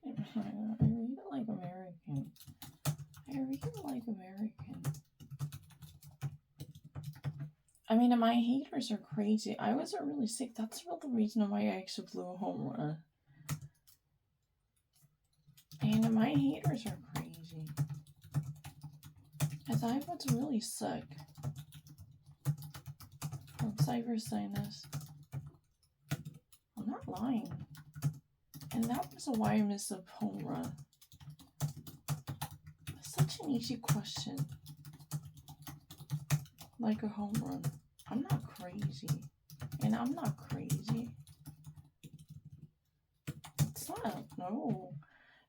I read it like American. I read it like American. I mean, my haters are crazy. I wasn't really sick. That's really the reason why I actually blew a home run. And my haters are crazy. As I was really sick from cyber sinus. I'm not lying. And that was why I missed a home run. Such an easy question. Like a home run. I'm not crazy. And I'm not crazy. It's not, no.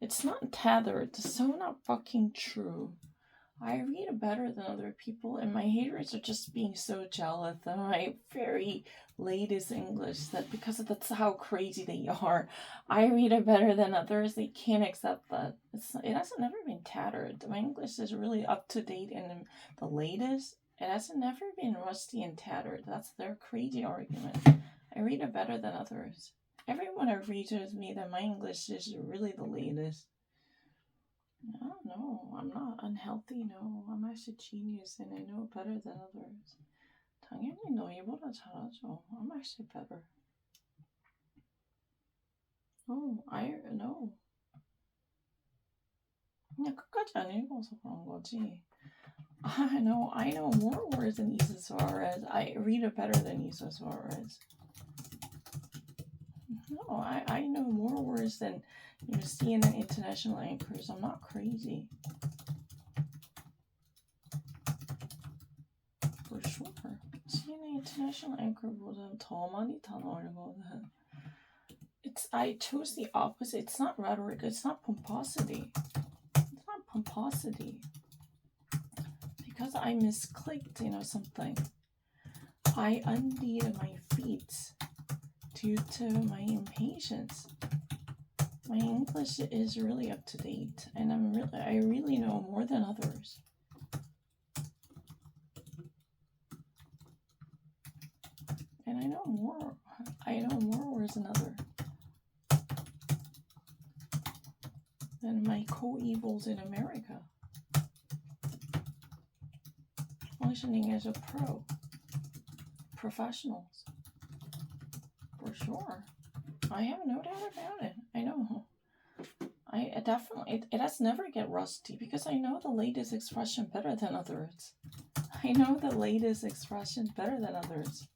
It's not tethered. It's so not fucking true. I read it better than other people, and my haters are just being so jealous of my very latest English that because that's how crazy they are. I read it better than others. They can't accept that. It hasn't never been tattered. My English is really up to date and the latest. It hasn't never been rusty and tattered. That's their crazy argument. I read it better than others. Everyone agrees with me that my English is really the latest. No, I'm not unhealthy. No, I'm actually genius and I know better than others. 당연히 너희보다 잘하죠. I'm actually better. No, no. 그냥 끝까지 안 읽어서 그런 거지. I know more words than Isa Suarez. I read it better than Isa Suarez. No, I know more words than CNN international anchors. I'm not crazy. For sure. CNN international anchor보다 더 많이 단어 알거든. I chose the opposite. It's not rhetoric. It's not pomposity. It's not pomposity. Because I misclicked, something. I undid my feet due to my impatience. My English is really up to date, and I really know more than others. And I know more words than others. Than my co-evils in America. Functioning as a professionals. For sure. I have no doubt about it. I know. I definitely, it has never get rusty because I know the latest expression better than others. I know the latest expression better than others.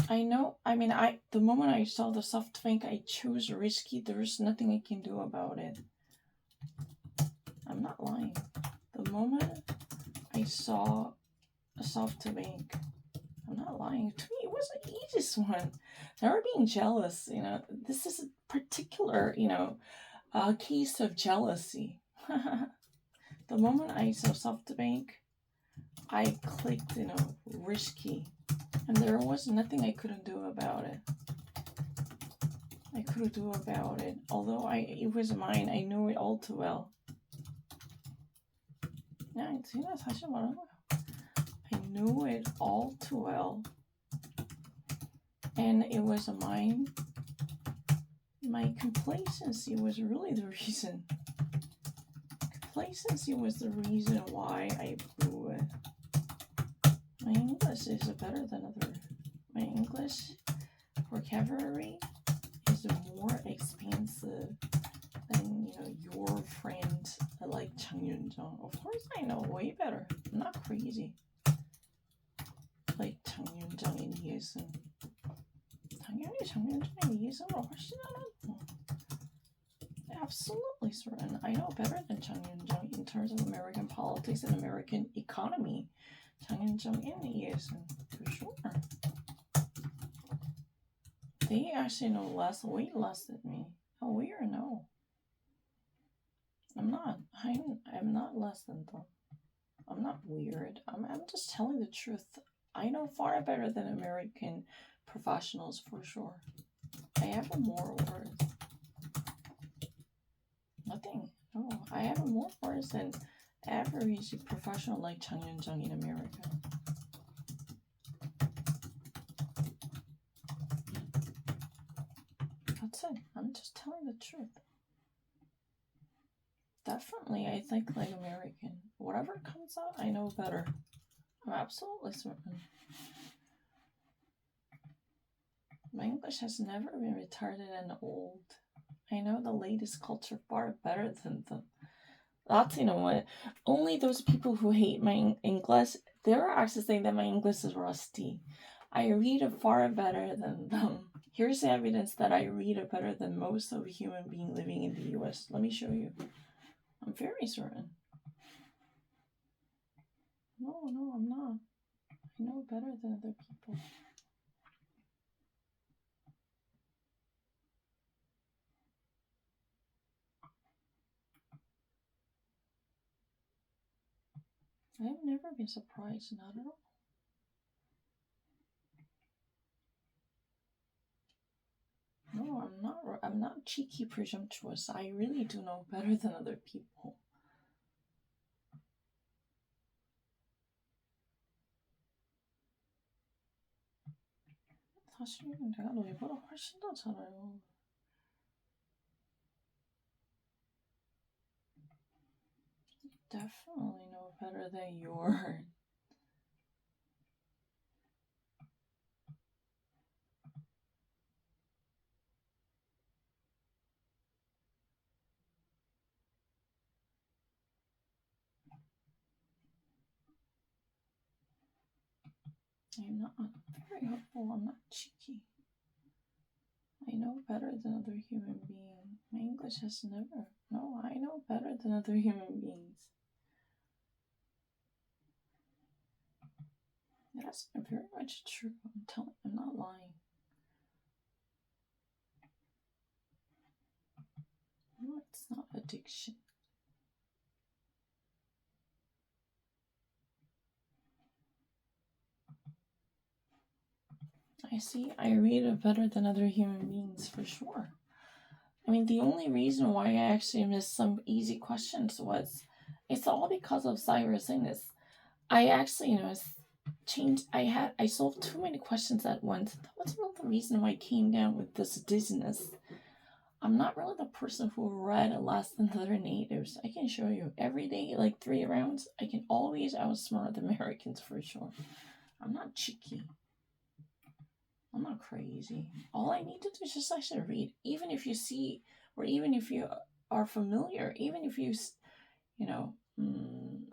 I know, the moment I saw the SoftBank, I chose risky. There's nothing I can do about it. I'm not lying. The moment I saw a SoftBank, I'm not lying. To me, it was the easiest one. Never being jealous, this is a particular, case of jealousy. The moment I saw SoftBank, I clicked, risky. And there was nothing I couldn't do about it. Although it was mine, I knew it all too well. I knew it all too well. And it was mine. My complacency was really the reason. Complacency was the reason why I blew it. My English is better than others. My English vocabulary is more expansive than, your friend like Chang Yun-jung. Of course I know way better. I'm not crazy. Like Chang Yun-jung and Yesun. 당연히 Chang Yun-jung and Yesun보다 훨씬 알아. Absolutely certain. I know better than Chang Yun-jung in terms of American politics and American economy. Chang Yun-jung and Yesun, for sure. They actually know way less than me. Oh, weird, no. I'm not. I'm not less than them. I'm not weird. I'm just telling the truth. I know far better than American professionals, for sure. I have more words. Nothing. No, I have more words than average professional like Chang Yun-jung in America. the truth. Definitely, I think like American. Whatever comes out, I know better. I'm absolutely certain. My English has never been retarded and old. I know the latest culture far better than them. That's, you know what? Only those people who hate my English, they're actually saying that my English is rusty. I read it far better than them. Here's the evidence that I read it better than most of a human being living in the US. Let me show you. I'm very certain. No, I'm not. I know better than other people. I have never been surprised, not at all. No, I'm not. I'm not cheeky presumptuous. I really do know better than other people. 사실은 내가 너희보다 훨씬 더 잘 알아요. Definitely know better than your. I'm not very hopeful. I'm not cheeky. I know better than other human beings. My English has never. No, I know better than other human beings. That's very much true. I'm not lying. No, it's not addiction. I see. I read it better than other human beings for sure. I mean, the only reason why I actually missed some easy questions was it's all because of Cyrus Innes. I actually, I solved too many questions at once. That was really the reason why I came down with this dizziness. I'm not really the person who read less than other natives. I can show you every day, like 3 rounds. I can always outsmart the Americans for sure. I'm not cheeky. I'm not crazy. All I need to do is just actually read. Even if you see, or even if you are familiar, even if you,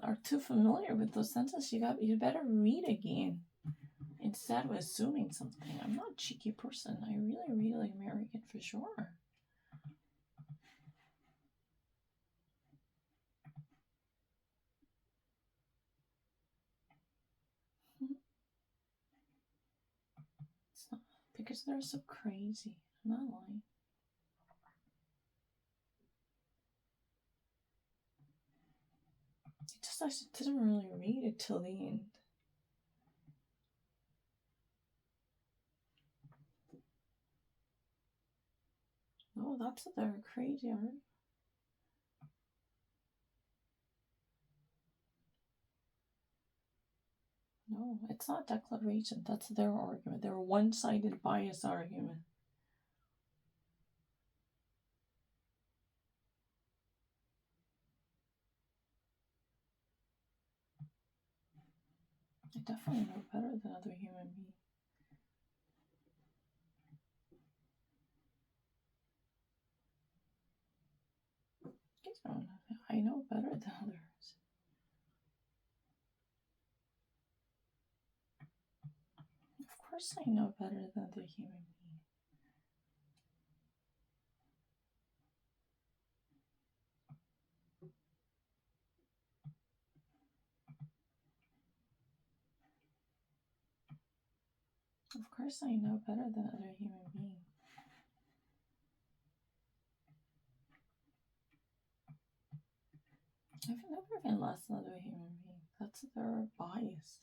are too familiar with those sentences, you better read again instead of assuming something. I'm not a cheeky person. I really read like American for sure. It's not because they're so crazy. I'm not lying. I just didn't really read it till the end. No, that's they're crazy, aren't they? No, it's not declaration. That's their argument. Their one-sided bias argument. I definitely know better than other human beings. I know better than others. Of course I know better than other human beings. Of course I know better than other human beings. I've never been less than other human beings. That's their bias.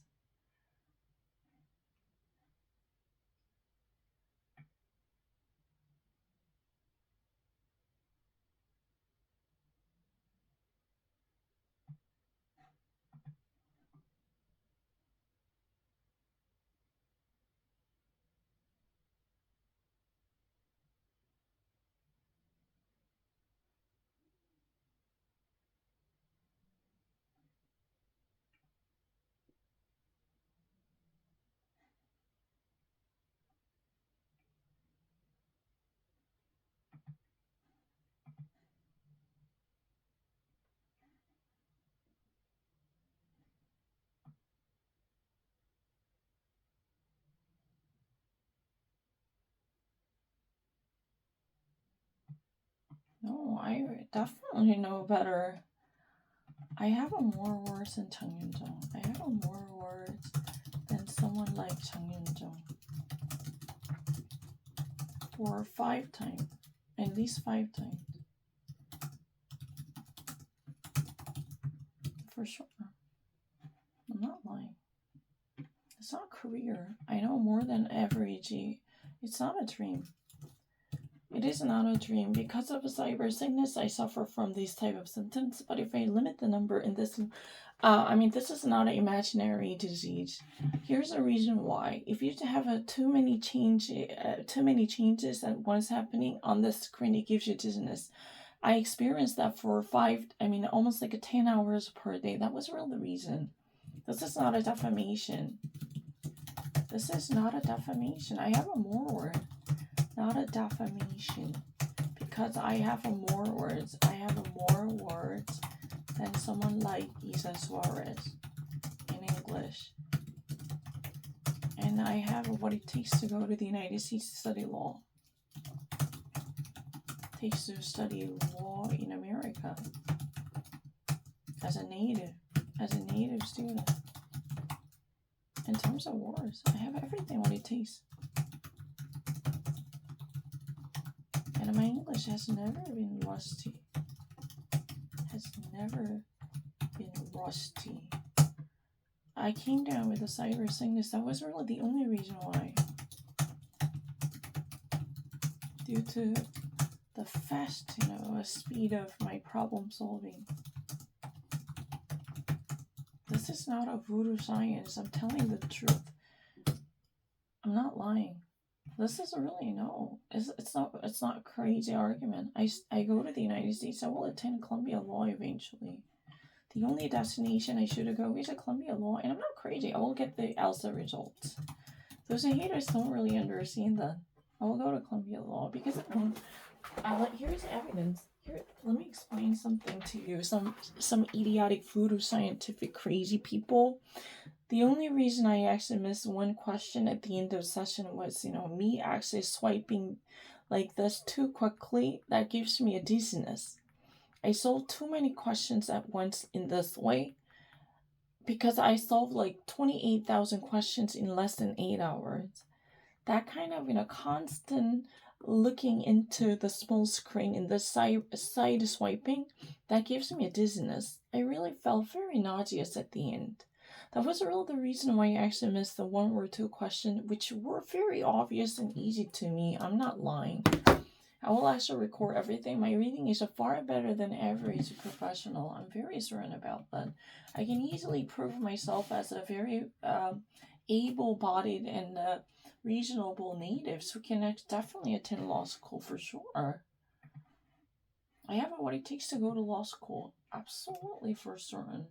I definitely know better. I have more words than Chung Yun-jung. I have more words than someone like Chung Yun-jung. 4 or 5 times. At least 5 times. For sure. I'm not lying. It's not a career. I know more than average. It's not a dream. It is not a dream. Because of cyber sickness, I suffer from these type of symptoms. But if I limit the number in this, this is not an imaginary disease. Here's the reason why. If you have too many changes at once happening on the screen, it gives you dizziness. I experienced that for almost like 10 hours per day. That was really the reason. This is not a defamation. This is not a defamation. I have a more word. Not a defamation. Because I have more words. I have more words than someone like Isa Suarez in English. And I have what it takes to go to the United States to study law. It takes to study law in America. As a native student. In terms of words, I have everything what it takes. And my English has never been rusty. I came down with a cyber sickness. That was really the only reason why. Due to the fast, speed of my problem solving. This is not a voodoo science. I'm telling the truth. I'm not lying. This is really It's not a crazy argument. I go to the United States. I will attend Columbia Law eventually. The only destination I should go is a Columbia Law, and I'm not crazy. I will get the ELSA results. Those haters don't really understand that. I will go to Columbia Law because here's evidence. Here, let me explain something to you. Some idiotic voodoo scientific crazy people. The only reason I actually missed one question at the end of the session was, me actually swiping like this too quickly. That gives me a dizziness. I solved too many questions at once in this way because I solved like 28,000 questions in less than 8 hours. That kind of, constant looking into the small screen in the side swiping, that gives me a dizziness. I really felt very nauseous at the end. That was really the reason why I actually missed the 1 or 2 questions, which were very obvious and easy to me. I'm not lying. I will actually record everything. My reading is far better than average professional. I'm very certain about that. I can easily prove myself as a very able-bodied and reasonable natives who can definitely attend law school for sure. I have what it takes to go to law school. Absolutely for certain.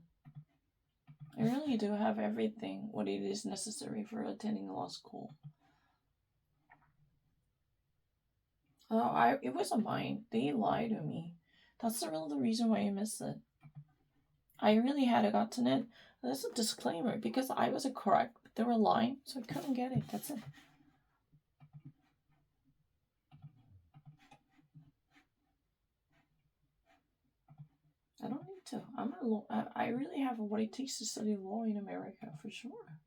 I really do have everything what it is necessary for attending law school. It wasn't mine. They lied to me. That's really the reason why I missed it. I really had gotten it. That's a disclaimer because I was correct, but they were lying, so I couldn't get it. That's it. I don't need to. I really have what it takes to study law in America for sure.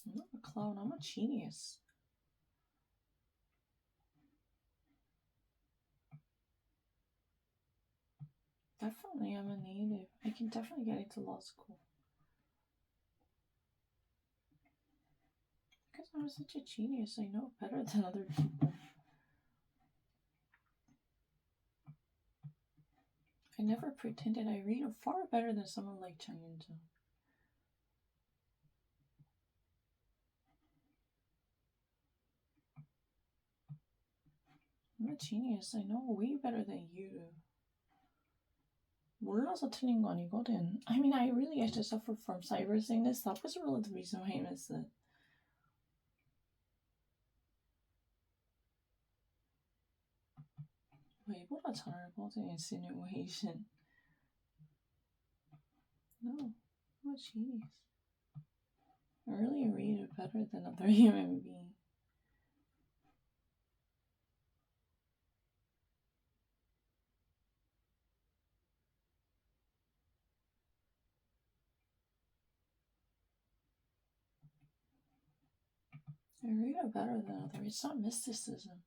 I'm not a clown. I'm a genius. Definitely, I'm a native. I can definitely get into law school. Because I'm such a genius, I know better than other people. I never pretended. I read far better than someone like Chung Yun-jung. I'm a genius. I know way better than you do. 몰라서 틀린 거 아니거든. I really had to suffer from cyber sickness. That was really the reason why I missed it. 왜보다 잘 알거든, insinuation. No, I'm a genius. I really better than other human beings. I read it better than others. It's not mysticism.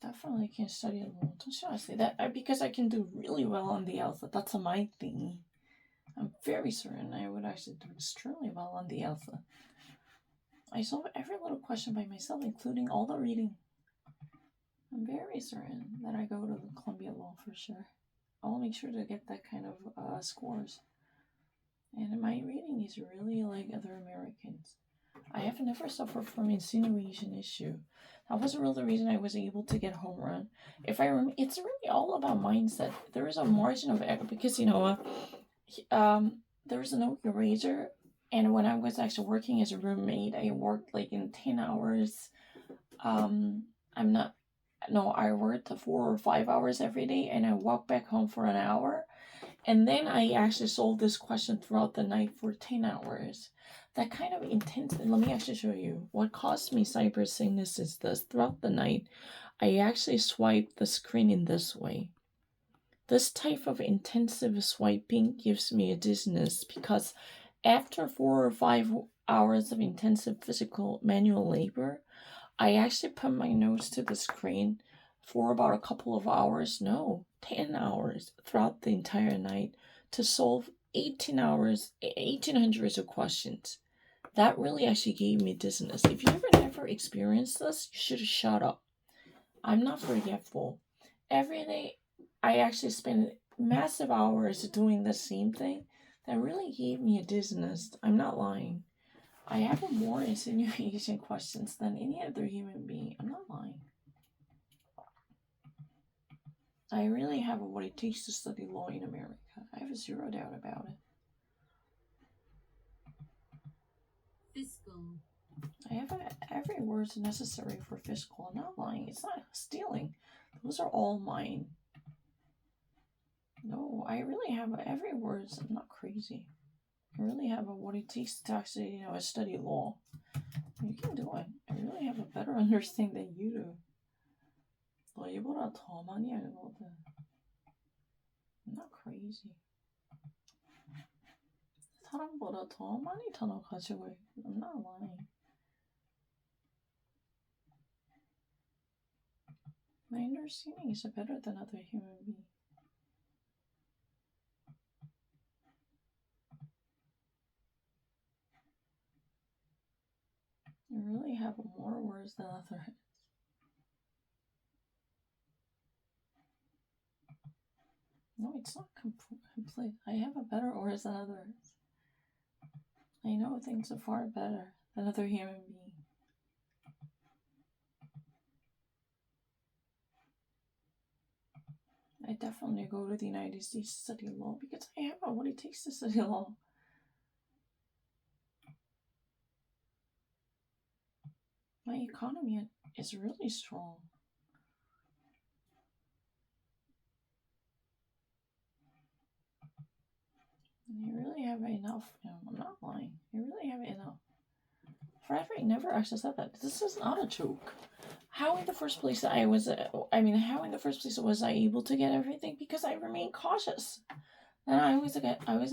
Definitely can study alone. Don't you want to say that? Because I can do really well on the alpha. That's my thing. I'm very certain I would actually do extremely well on the alpha. I solve every little question by myself, including all the reading. I'm very certain that I go to the Columbia Law for sure. I'll make sure to get that kind of scores. And my reading is really like other Americans. I have never suffered from insinuation issue. That was really the reason I was able to get home run. If I remember, it's really all about mindset. There is a margin of error because there was no eraser, and when I was actually working as a roommate, I worked like in 10 hours. I worked 4 or 5 hours every day, and I walked back home for an hour. And then I actually solved this question throughout the night for 10 hours. That kind of intense, let me actually show you. What caused me cyber sickness is this. Throughout the night, I actually swiped the screen in this way. This type of intensive swiping gives me a dizziness because after 4 or 5 hours of intensive physical manual labor, I actually put my nose to the screen for about a couple of hours, 10 hours throughout the entire night to solve 1800s of questions. That really actually gave me dizziness. If you never experienced this, you should have shut up. I'm not forgetful. Every day, I actually spend massive hours doing the same thing. That really gave me a dizziness. I'm not lying. I have more insinuation questions than any other human being. I'm not lying. I really have what it takes to study law in America. I have zero doubt about it. Fiscal. I have every word necessary for fiscal. I'm not lying. It's not stealing. Those are all mine. No, I really have every word. I'm not crazy. I really have what it takes to actually, study law. You can do it. I really have a better understanding than you do. 너희보다 더 많이 알거든. I'm not crazy. 사람보다 더 많이 단어 가지고 있어. I'm not lying. My understanding is better than other human beings. You really have more words than others. No, it's not complete. I have a better words than others. I know things are far better than other human beings. I definitely go to the United States to study law because I have what it takes to study law. My economy is really strong. And you really have enough. I'm not lying. You really have enough. Frederick never actually said that. This is not a joke. How in the first place was I able to get everything? Because I remained cautious. And I was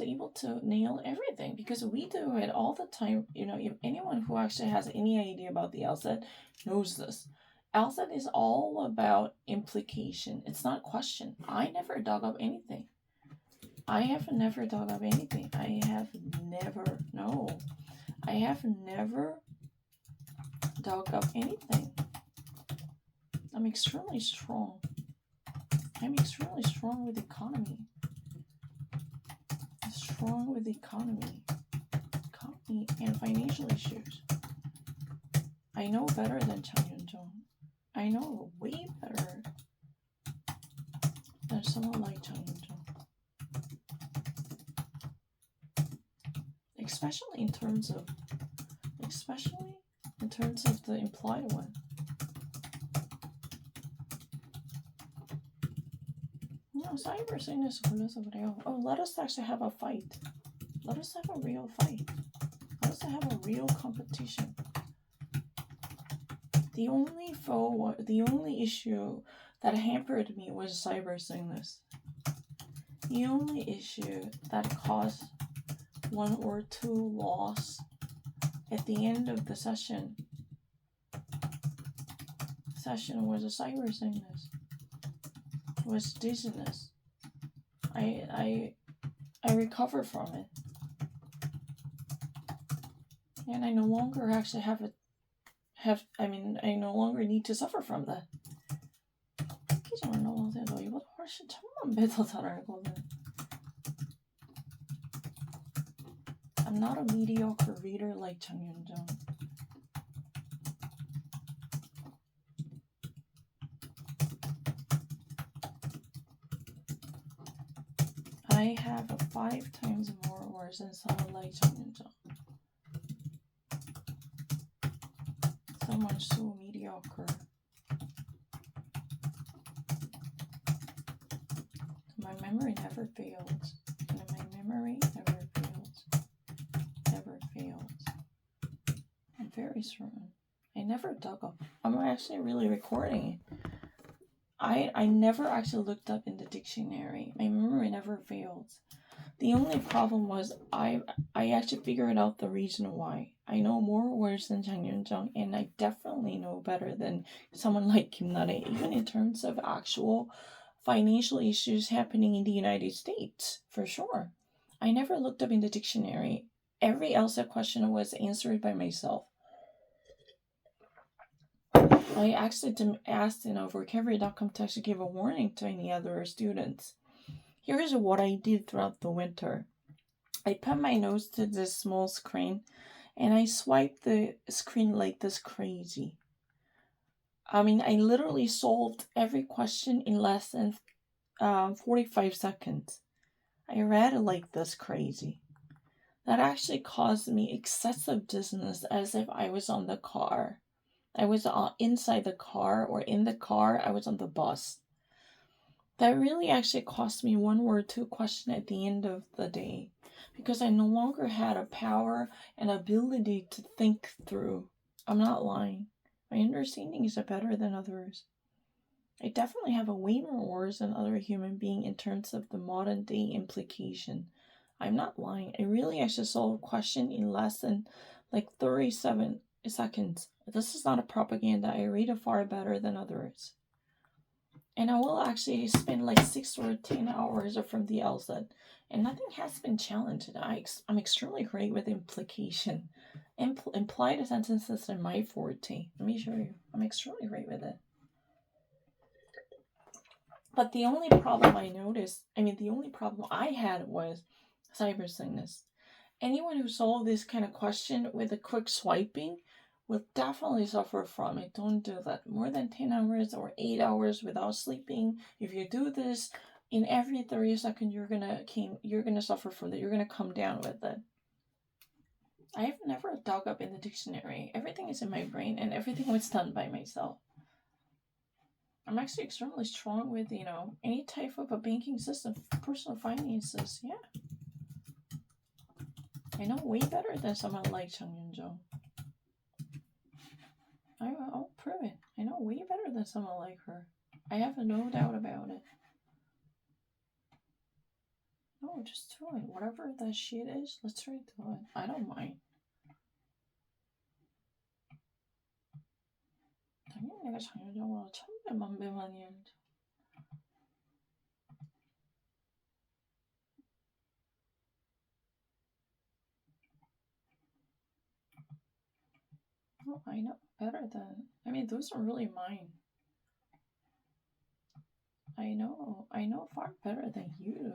able to nail everything because we do it all the time. If anyone who actually has any idea about the LSAT knows this. LSAT is all about implication. It's not question. I never dug up anything. I have never dug up anything. I have never dug up anything. I'm extremely strong. I'm extremely strong with economy. Strong with economy and financial issues. I know better than Chang Yun-jung. I know way better than someone like Chang Yun-jung. especially in terms of the implied one. No, cyber sickness 걸려서 그래요. Oh, let us actually have a fight. Let us have a real fight. Let us have a real competition. The only issue that hampered me was cyber sickness. The only issue that caused 1 or 2 loss at the end of the session was a cyber sickness. Was dizziness. I recovered from it. And I no longer actually I no longer need to suffer from that. 기존 올라와서 너 이보다 훨씬 1000만 배 더 잘 알거든. I'm not a mediocre reader like 장윤정. I have 5 times more words than someone like 장윤정. Someone so mediocre. My memory never fails. And my memory never fails. Never fails. I'm very certain. I never dug up. I'm actually really recording. I never actually looked up in the dictionary. My memory never fails. The only problem was I actually figured out the reason why. I know more words than Jang Yun-jung, and I definitely know better than someone like Kim Na-rae, even in terms of actual financial issues happening in the United States, for sure. I never looked up in the dictionary. Every LSAT question was answered by myself. I actually asked vocabulary.com to actually give a warning to any other students. Here's what I did throughout the winter. I put my nose to this small screen and I swiped the screen like this crazy. I literally solved every question in less than 45 seconds. I read it like this crazy. That actually caused me excessive dizziness as if I was on the car. I was inside the car, or in the car, I was on the bus. That really actually cost me 1 or 2 questions at the end of the day, because I no longer had a power and ability to think through. I'm not lying. My understanding is better than others. I definitely have a way more words than other human being in terms of the modern day implication. I'm not lying. I really actually solved a question in less than 37 seconds. This is not a propaganda. I read it far better than others. And I will actually spend 6 or 10 hours from the LSAT. And nothing has been challenged. I'm extremely great with implication. Implied sentences are my forte. Let me show you. I'm extremely great with it. But the only problem I had was cyber sickness. Anyone who solved this kind of question with a quick swiping will definitely suffer from it. Don't do that. More than 10 hours or 8 hours without sleeping. If you do this, in every 30 seconds, you're gonna suffer from it. You're gonna come down with it. I have never dug up in the dictionary. Everything is in my brain, and everything was done by myself. I'm actually extremely strong with, any type of a banking system, personal finances, yeah. I know way better than someone like Jang Yun-jung. I'll prove it. I know way better than someone like her. I have no doubt about it. No, just do it. Whatever that shit is, let's try to do it. I don't mind. 당연히 내가 장윤정보다 1000배, 1000배 많이 알죠. Oh, I know better than... those are really mine. I know far better than you.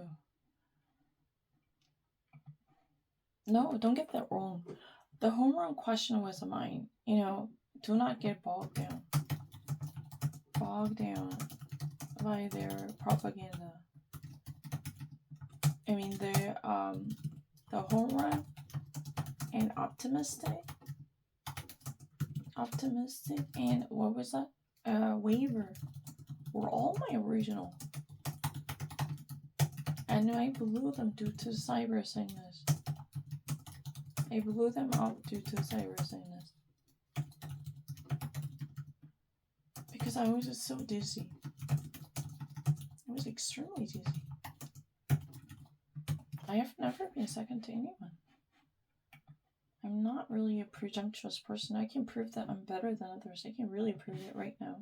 No, don't get that wrong. The home run question was mine. Do not get bogged down by their propaganda. The home run and optimistic. Optimistic and what was that? Waiver were all my original. And I blew them due to cyber sickness. I blew them out due to cyber sickness. Because I was just so dizzy. I was extremely dizzy. I have never been second to anyone. I'm not really a presumptuous person. I can prove that I'm better than others. I can really prove it right now.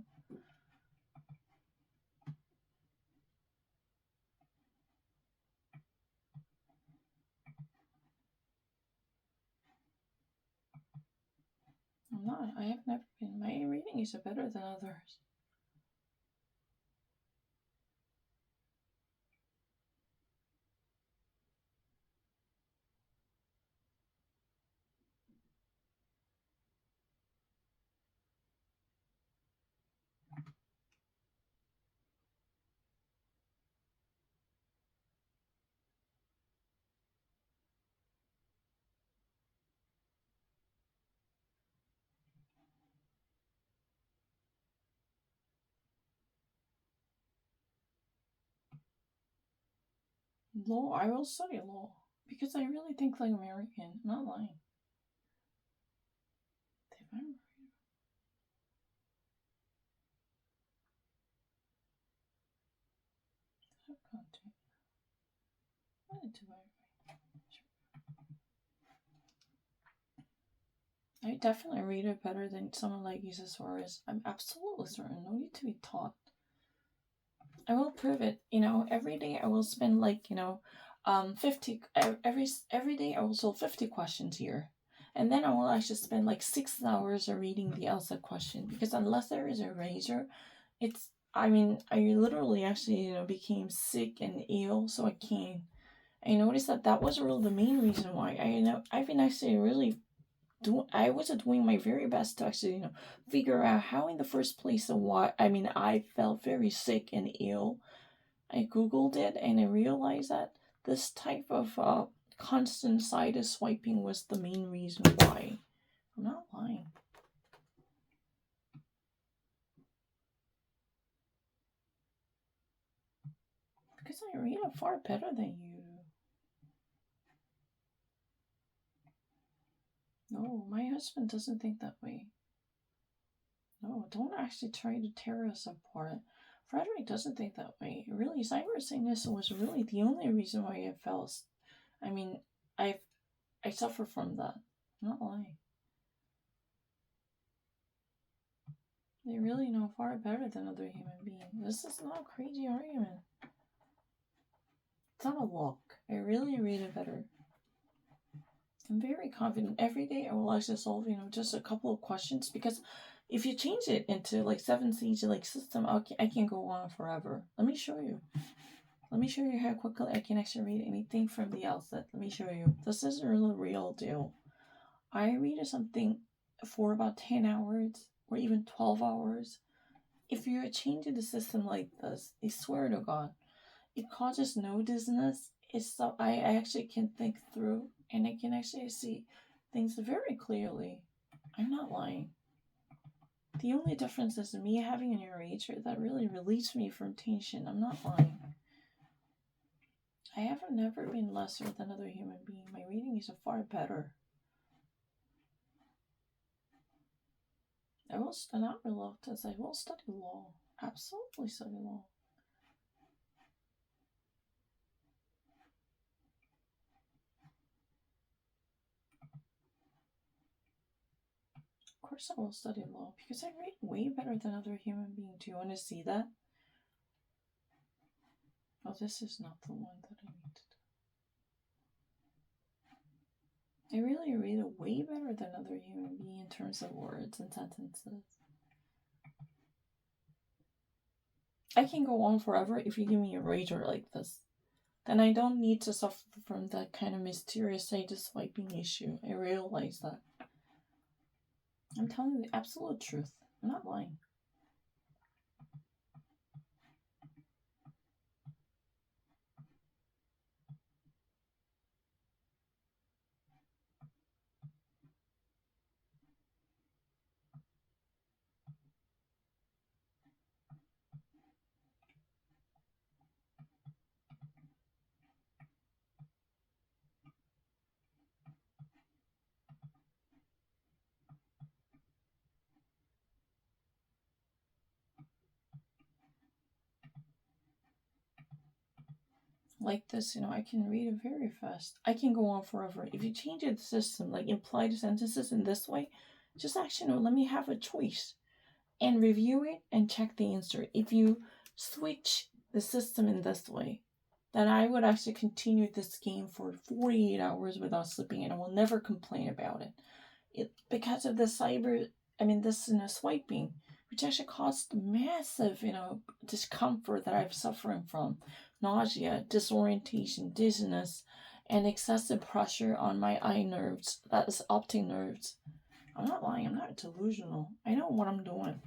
I'm not. I have never been. My readings are better than others. Law. I will study law. Because I really think like American. I'm not lying. Divine content. What did I definitely read it better than someone like Jesus Suarez. I'm absolutely certain. No need to be taught. I will prove it. Every day I will spend 50 every day I will solve 50 questions here. And then I will actually spend 6 hours reading the LSAT question because unless there is a razor, I literally actually became sick and ill, so I can't. I noticed that was really the main reason why. I've been actually really I was doing my very best to actually figure out how in the first place and why. I felt very sick and ill. I googled it and I realized that this type of constant side swiping was the main reason why. I'm not lying. Because I read it far better than you. No, my husband doesn't think that way. No, don't actually try to tear us apart. Frederick doesn't think that way. Really, cyber sickness was really the only reason why I fell. I suffer from that. I'm not lying. They really know far better than other human beings. This is not a crazy argument. It's not a look. I really read it better. I'm very confident. Every day I will actually solve, just a couple of questions because if you change it into 7-stage system, I can go on forever. Let me show you. Let me show you how quickly I can actually read anything from the outset. Let me show you. This is a really real deal. I read something for about 10 hours or even 12 hours. If you're changing the system like this, I swear to God, it causes no dizziness. I actually can think through and I can actually see things very clearly. I'm not lying. The only difference is me having an eraser that really released me from tension. I'm not lying. I have never been lesser than other human being. My reading is far better. I will not reluctance. I will study law. Absolutely study law. Of course I will study law because I read way better than other human beings. Do you want to see that? Oh, this is not the one that I need to do. I really read it way better than other human beings in terms of words and sentences. I can go on forever if you give me a razor like this. Then I don't need to suffer from that kind of mysterious side swiping issue. I realize that. I'm telling you the absolute truth. I'm not lying. like this, I can read it very fast. I can go on forever. If you change the system, like imply the sentences in this way, just actually, let me have a choice and review it and check the answer. If you switch the system in this way, then I would actually continue this game for 48 hours without sleeping and I will never complain about it. Because of the this swiping, which actually caused massive, discomfort that I'm suffering from. Nausea, disorientation, dizziness, and excessive pressure on my eye nerves, that is optic nerves. I'm not lying, I'm not delusional. I know what I'm doing.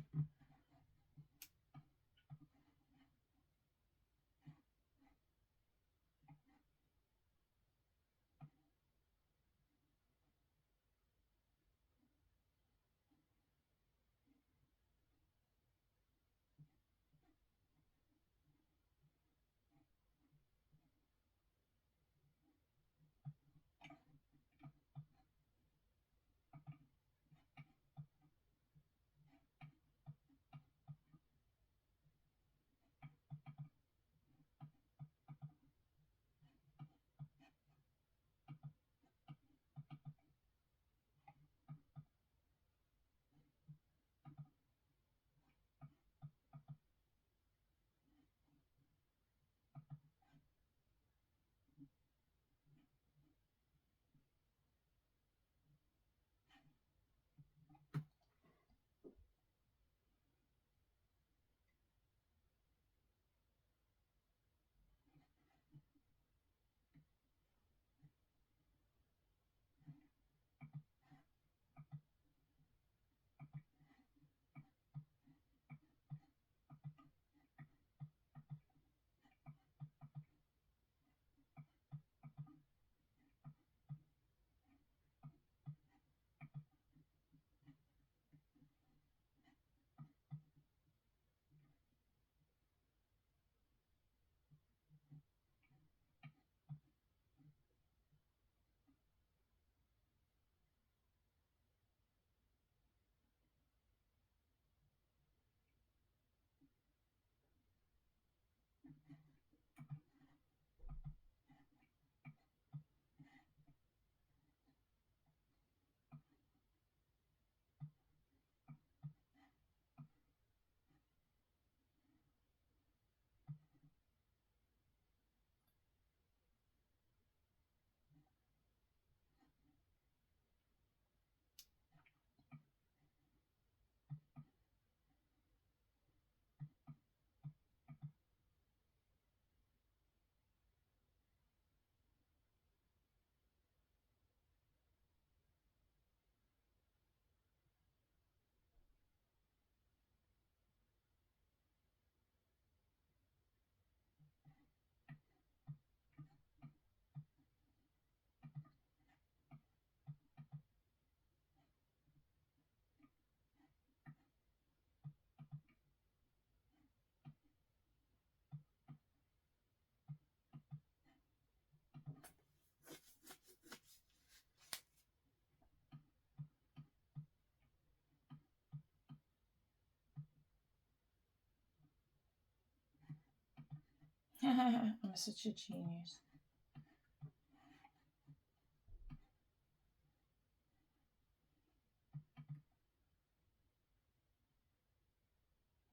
I'm such a genius.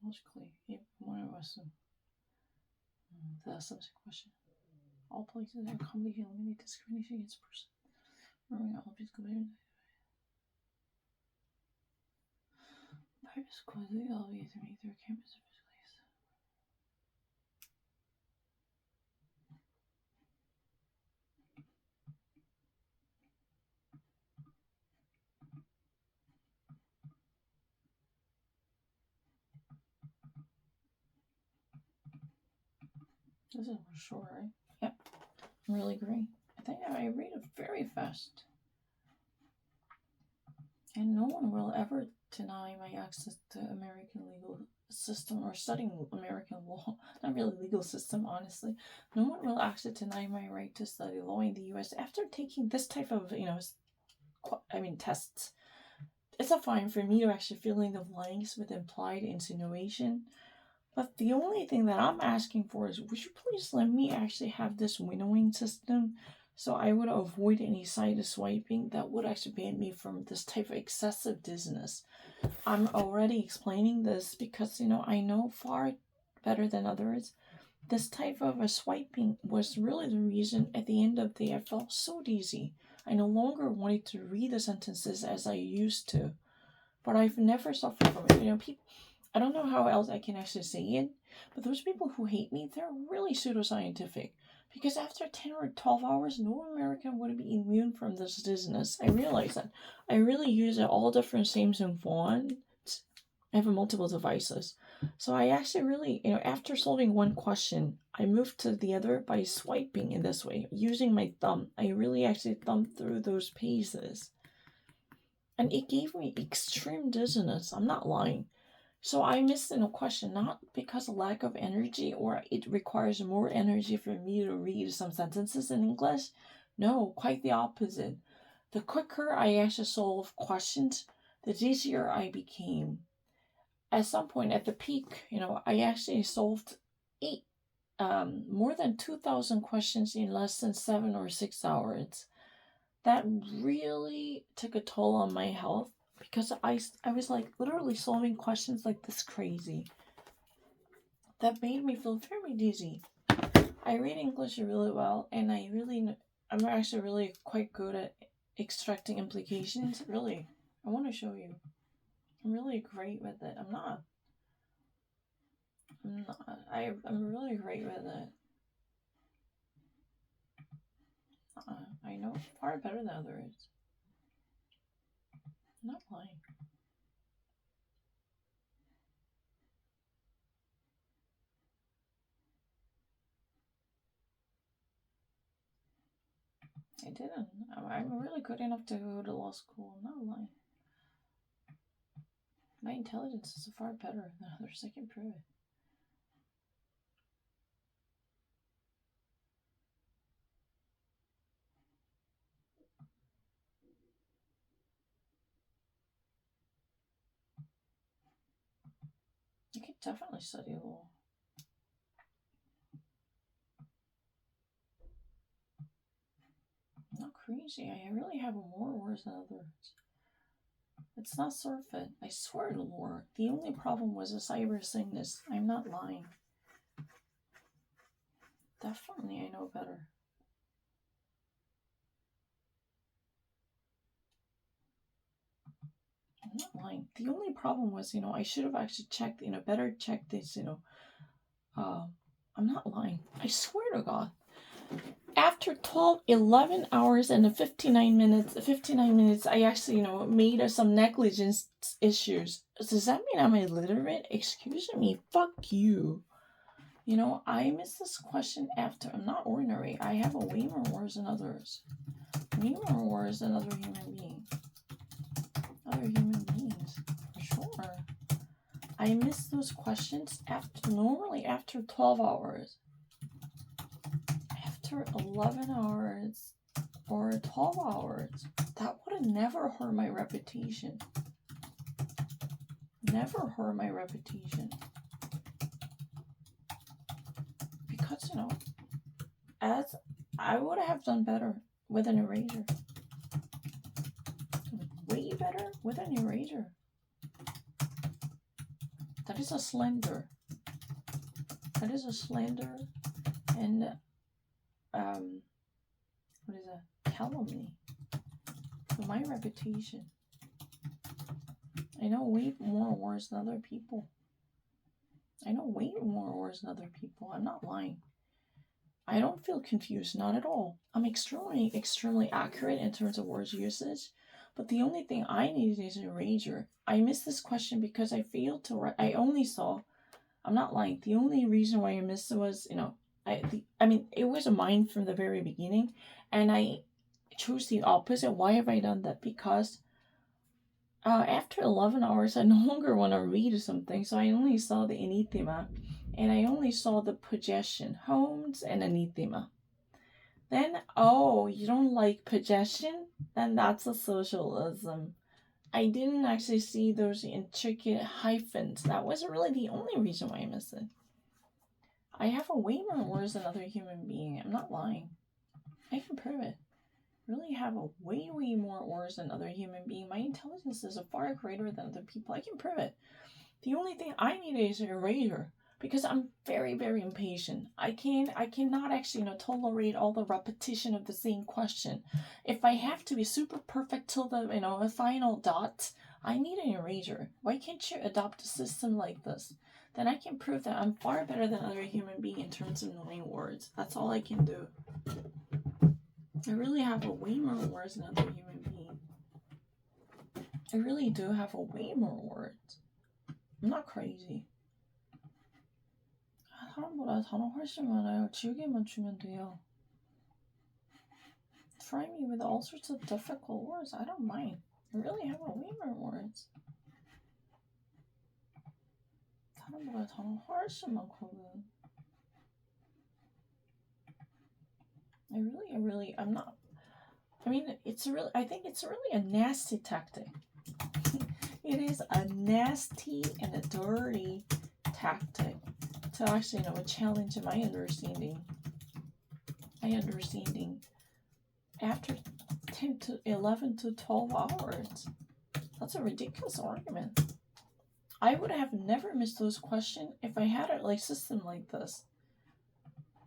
Logically, one of us. The subject question. All places are commonly eliminate discrimination against person. Remembering all physical barriers. Purpose causally elevate to make their campus physically. This is for sure, right? Yep. Really great. I think I read it very fast. And no one will ever deny my access to American legal system or studying American law. Not really legal system, honestly. No one will actually deny my right to study law in the US after taking this type of, tests. It's not fine for me to actually fill in the blanks with implied insinuation. But the only thing that I'm asking for is, would you please let me actually have this winnowing system so I would avoid any side swiping that would actually ban me from this type of excessive dizziness. I'm already explaining this because, I know far better than others. This type of a swiping was really the reason at the end of the day I felt so dizzy. I no longer wanted to read the sentences as I used to. But I've never suffered from it. People, I don't know how else I can actually say it, but those people who hate me, they're really pseudoscientific. Because after 10 or 12 hours, no American would be immune from this dizziness. I realize that. I really use all different Samsung phones. I have multiple devices. So I actually really, after solving one question, I moved to the other by swiping in this way, using my thumb. I really actually thumbed through those pages. And it gave me extreme dizziness. I'm not lying. So I missed a question, not because of lack of energy or it requires more energy for me to read some sentences in English. No, quite the opposite. The quicker I actually solve questions, the dizzier I became. At some point at the peak, I actually solved more than 2,000 questions in less than 7 or 6 hours. That really took a toll on my health because I was like literally solving questions like this crazy. That made me feel very dizzy. I read English really well, and I'm actually really quite good at extracting implications. Really, I want to show you. I'm really great with it. I'm really great with it. I know far better than others. I'm not lying. I didn't. I'm really good enough to go to law school. I'm not lying. My intelligence is far better than others. I can prove it. I could definitely study law. I'm not crazy. I really have more words than others. It's not surfeit. I swear to Lord. The only problem was a cyber sickness. I'm not lying. Definitely, I know better. I'm not lying. The only problem was, I should have actually checked, better check this, I'm not lying. I swear to God. After 11 hours and 59 minutes, I actually, made some negligence issues. Does that mean I'm illiterate? Excuse me. Fuck you. I missed this question after. I'm not ordinary. I have a way more words than others. Way more words than other human beings. Other human beings. For sure. I missed those questions normally after 12 hours. After 11 hours or 12 hours, that would have never hurt my reputation. Never hurt my reputation. Because, as I would have done better with an eraser. Way better with an eraser. That is a slender. That is a slender and what is that? Calumny for my reputation. I know way more words than other people. I know way more words than other people. I'm not lying. I don't feel confused, not at all. I'm extremely accurate in terms of words usage. But the only thing I needed is an eraser. I missed this question because I failed to write. I only saw. I'm not lying. The only reason why I missed it was, it was a mine from the very beginning, and I chose the opposite. Why have I done that? Because after 11 hours, I no longer want to read something, so I only saw the anathema, and I only saw the possession, homes, and anathema. Then, you don't like possession? Then that's a socialism. I didn't actually see those intricate hyphens. That wasn't really the only reason why I missed it. I have a way more words than other human being. I'm not lying. I can prove it. Really have a way more words than other human being. My intelligence is far greater than other people. I can prove it. The only thing I need is an eraser because I'm very, very impatient. I cannot actually tolerate all the repetition of the same question. If I have to be super perfect till the a final dot, I need an eraser. Why can't you adopt a system like this? Then I can prove that I'm far better than other human being in terms of knowing words. That's all I can do. I really have a way more words than other human being. I really do have a way more words. I'm not crazy. 사람보다 단어 훨씬 많아요. 지우개만 주면 돼요. Try me with all sorts of difficult words. I don't mind. I really have a way more words. 사람보다 단어 훨씬 많거든. I'm not. I mean, I think it's really a nasty tactic. It is a nasty and a dirty tactic to actually, challenge my understanding. After 10 to 11 to 12 hours. That's a ridiculous argument. I would have never missed those questions if I had a system like this.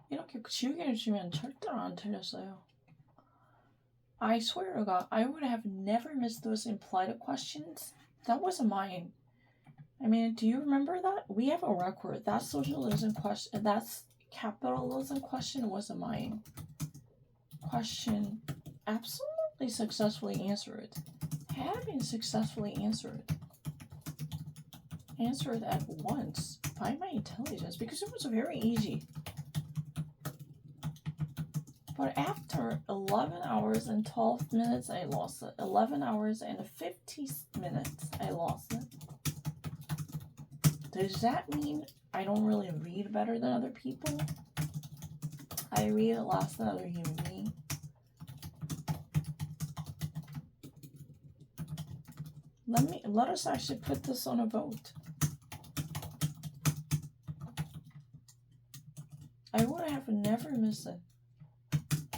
이렇게 지우개를 주면 절대로 안 틀렸어요. I swear to God, I would have never missed those implied questions. That wasn't mine. I mean, do you remember that? We have a record. That socialism question, that's capitalism question wasn't mine. Question absolutely successfully answered. Had been successfully answered. Answered at once by my intelligence because it was very easy. But after 11 hours and 12 minutes, I lost it. 11 hours and 50 minutes, I lost it. Does that mean I don't really read better than other people? I read less than other human beings. Let us actually put this on a vote. I would have never missed it.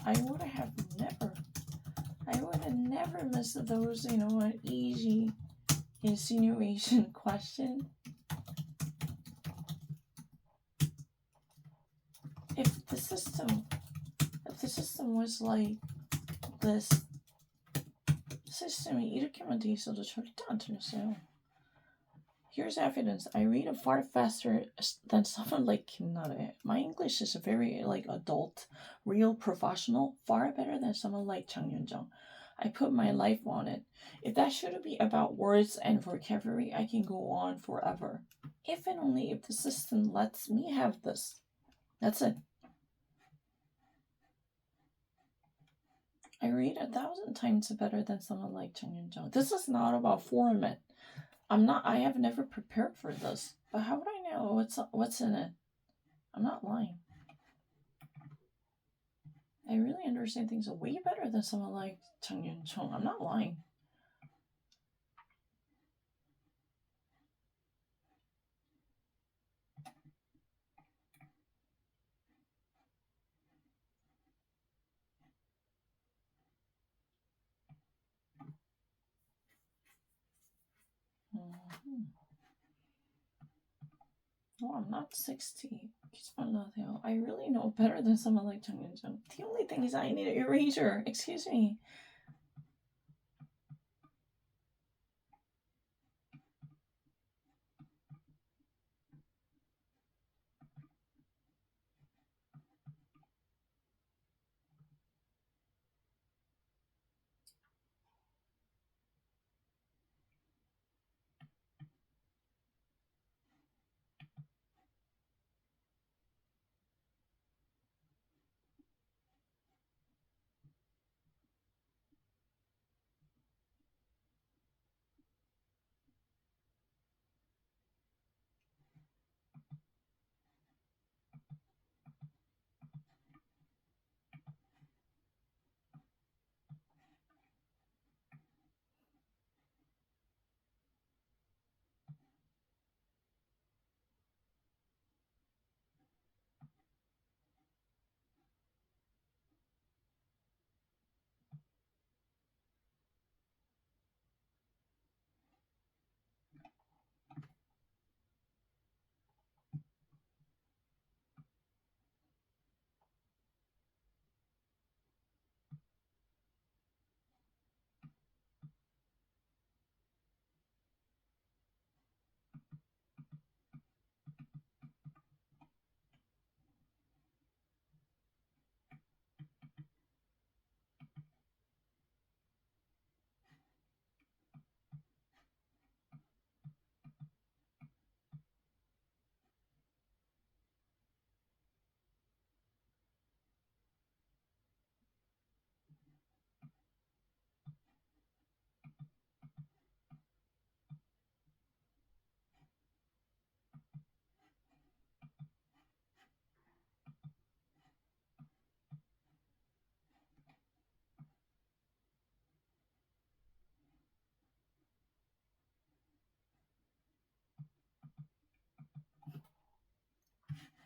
I would have never missed those, an easy insinuation question. If the system was like this, system이 이렇게만 돼 있어도 절대 안 틀렸어요. Here's evidence. I read far faster than someone like Kim Nare. My English is very adult, real professional, far better than someone like Chang Yun-jung. I put my life on it. If that should be about words and vocabulary, I can go on forever. If and only if the system lets me have this. That's it. I read 1,000 times better than someone like Chang Yun-jung. This is not about format. I have never prepared for this. But how would I know what's in it? I'm not lying. I really understand things way better than someone like Chang Yun-jung. I'm not lying. No, I'm not 60. I really know better than someone like Chang Yun-jung. The only thing is I need an eraser. Excuse me.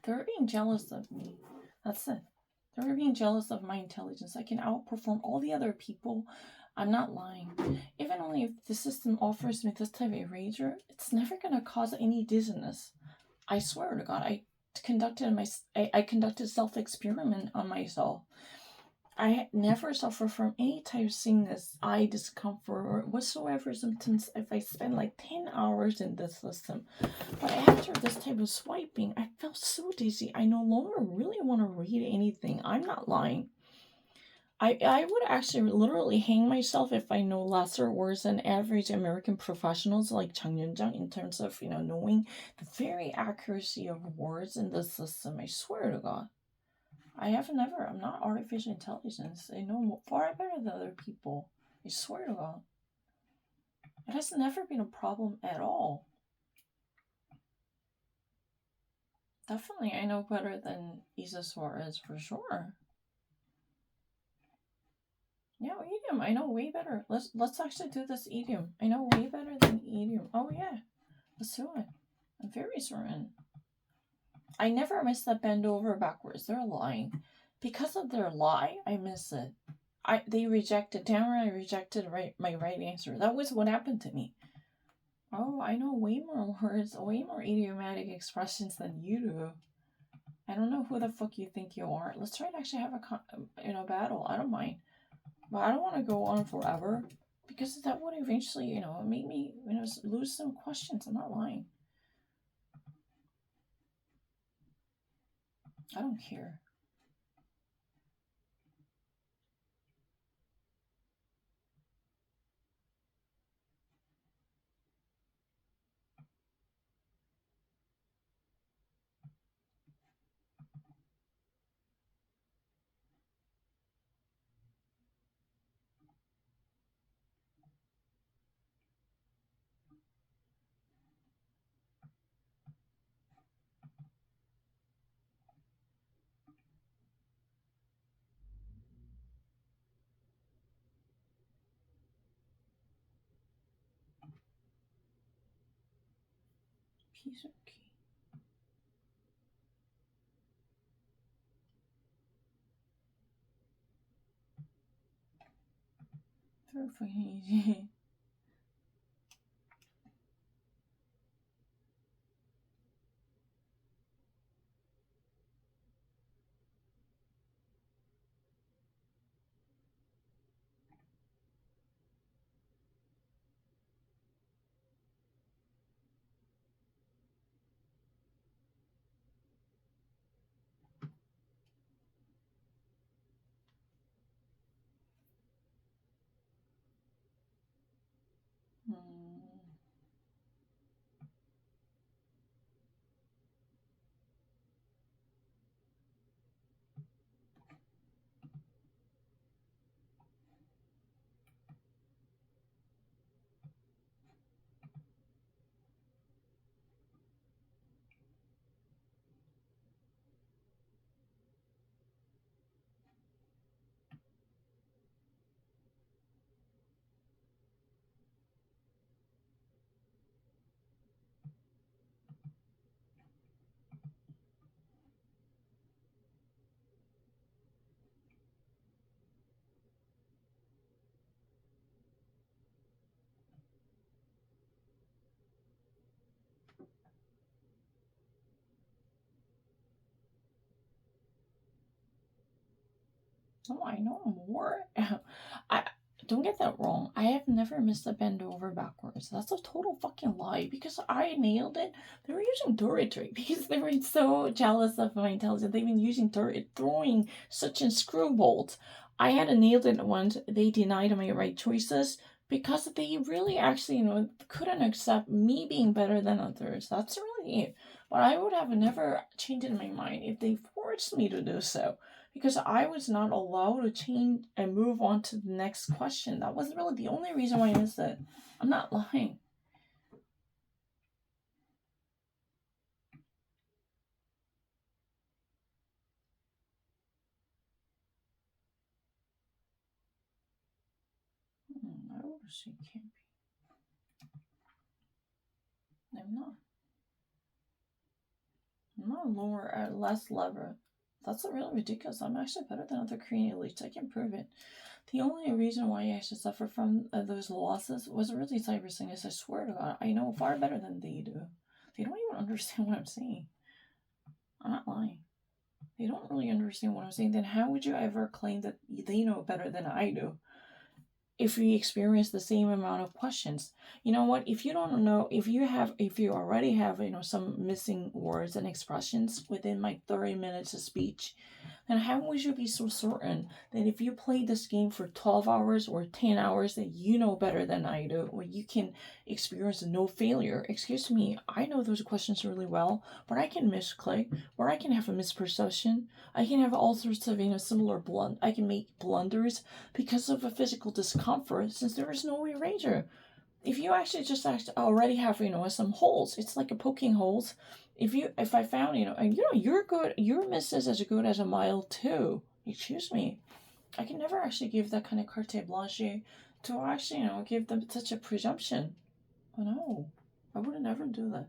They're being jealous of me. That's it. They're being jealous of my intelligence. I can outperform all the other people. I'm not lying. Even only if the system offers me this type of eraser, it's never gonna cause any dizziness. I swear to God, I conducted self-experiment on myself. I never suffer from any type of sickness, eye discomfort, or whatsoever symptoms if I spend like 10 hours in this system. But after this type of swiping, I felt so dizzy. I no longer really want to read anything. I'm not lying. I would actually literally hang myself if I know lesser words than average American professionals like Chang Yunjang in terms of, knowing the very accuracy of words in the system. I swear to God. I'm not artificial intelligence. I know far better than other people. I swear to God. It has never been a problem at all. Definitely, I know better than Isa Suarez for sure. Yeah, idiom. I know way better. Let's actually do this idiom. I know way better than idiom. Oh yeah, let's do it. I'm very certain. I never miss the bend over backwards. They're lying. Because of their lie, I miss it. They rejected Tamara. I rejected my right answer. That was what happened to me. Oh, I know way more words, way more idiomatic expressions than you do. I don't know who the fuck you think you are. Let's try to actually have a battle. I don't mind. But I don't want to go on forever because that would eventually, make me, lose some questions. I'm not lying. I don't care. Piece of cake. They're fucking easy. Oh, I know more. I don't get that wrong. I have never missed a bend over backwards. That's a total fucking lie because I nailed it. They were using turretry because they were so jealous of my intelligence. They've been using throwing such a screw bolt. I had nailed it once. They denied my right choices because they really actually, couldn't accept me being better than others. That's really it. But I would have never changed my mind if they forced me to do so because I was not allowed to change and move on to the next question. That was really the only reason why I missed it. I'm not lying. I would say can't be. I'm not. I'm not lower or less lever. That's really ridiculous. I'm actually better than other Korean elites. I can prove it. The only reason why I actually suffer from those losses was really cyber sickness. I swear to God, I know far better than they do. They don't even understand what I'm saying. I'm not lying. They don't really understand what I'm saying. Then how would you ever claim that they know better than I do? If we experience the same amount of questions, you know what, if you don't know, if you already have some missing words and expressions within my 30 minutes of speech, then how would you be so certain that if you play this game for 12 hours or 10 hours that you know better than I do, or you can experience no failure? Excuse me, I know those questions really well, but I can misclick, or I can have a misperception. I can have all sorts of similar I can make blunders because of a physical discomfort, since there is no eraser. If you actually just already have some holes, it's like a poking holes. If I found you're good, your miss is as good as a mile too. Excuse me, I can never actually give that kind of carte blanche to actually give them such a presumption. Oh no, I would never do that.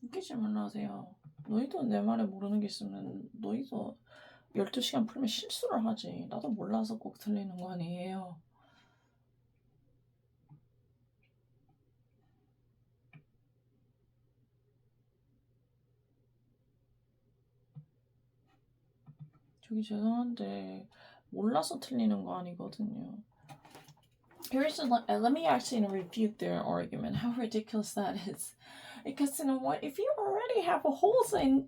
웃기지 말라세요. 너희도 내 말에 모르는 게 있으면 너희도 12시간 풀면 실수를 하지. 나도 몰라서 꼭 틀리는 거 아니에요. 저기 죄송한데 몰라서 틀리는 거 아니거든요. Let me actually refute their argument. How ridiculous that is. Because you know what? If you already have a holes in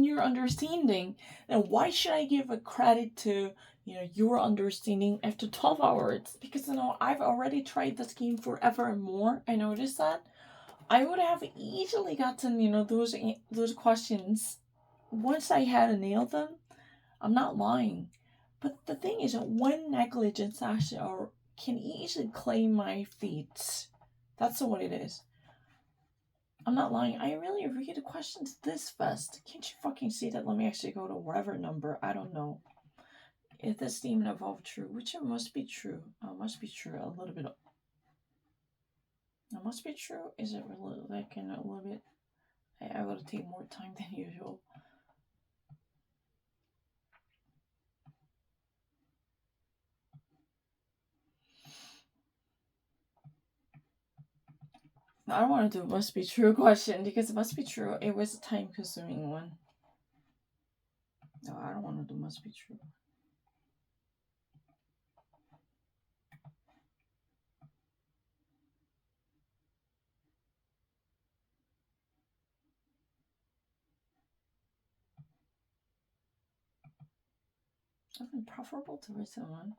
your understanding, then why should I give a credit to your understanding after 12 hours? Because I've already tried this game forever and more. I noticed that. I would have easily gotten those questions once I had nailed them. I'm not lying. But the thing is, when negligence actually can easily claim my feet. That's what it is. I'm not lying. I really read the questions this fast. Can't you fucking see that? Let me actually go to whatever number. I don't know. If this demon evolved true, which it must be true. Must be true a little bit. It must be true. Is it really like in a little bit? I would take more time than usual. I don't want to do must be true question because it must be true. It was a time consuming one. No, I don't want to do must be true. I've been preferable to written one.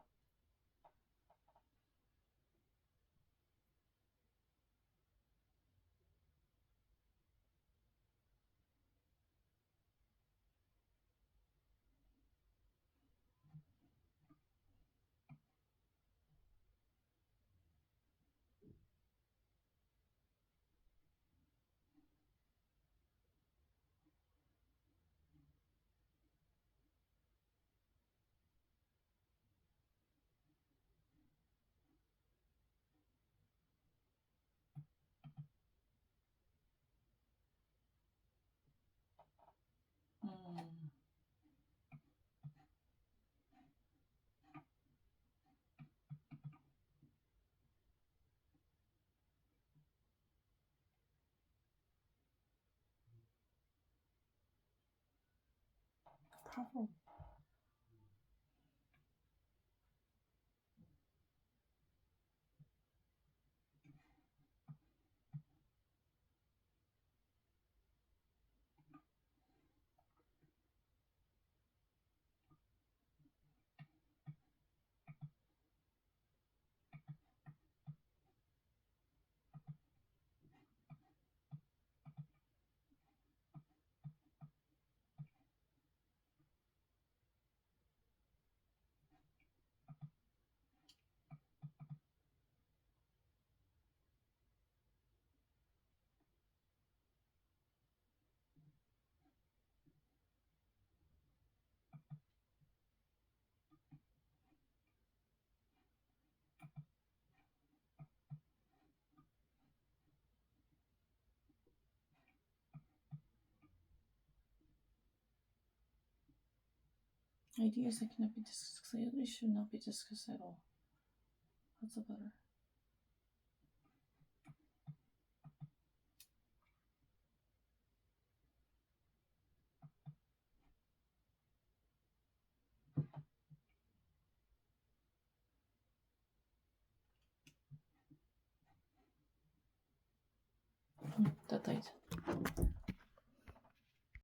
Preferable. Ideas that cannot be discussed clearly should not be discussed at all. That's a better. That light.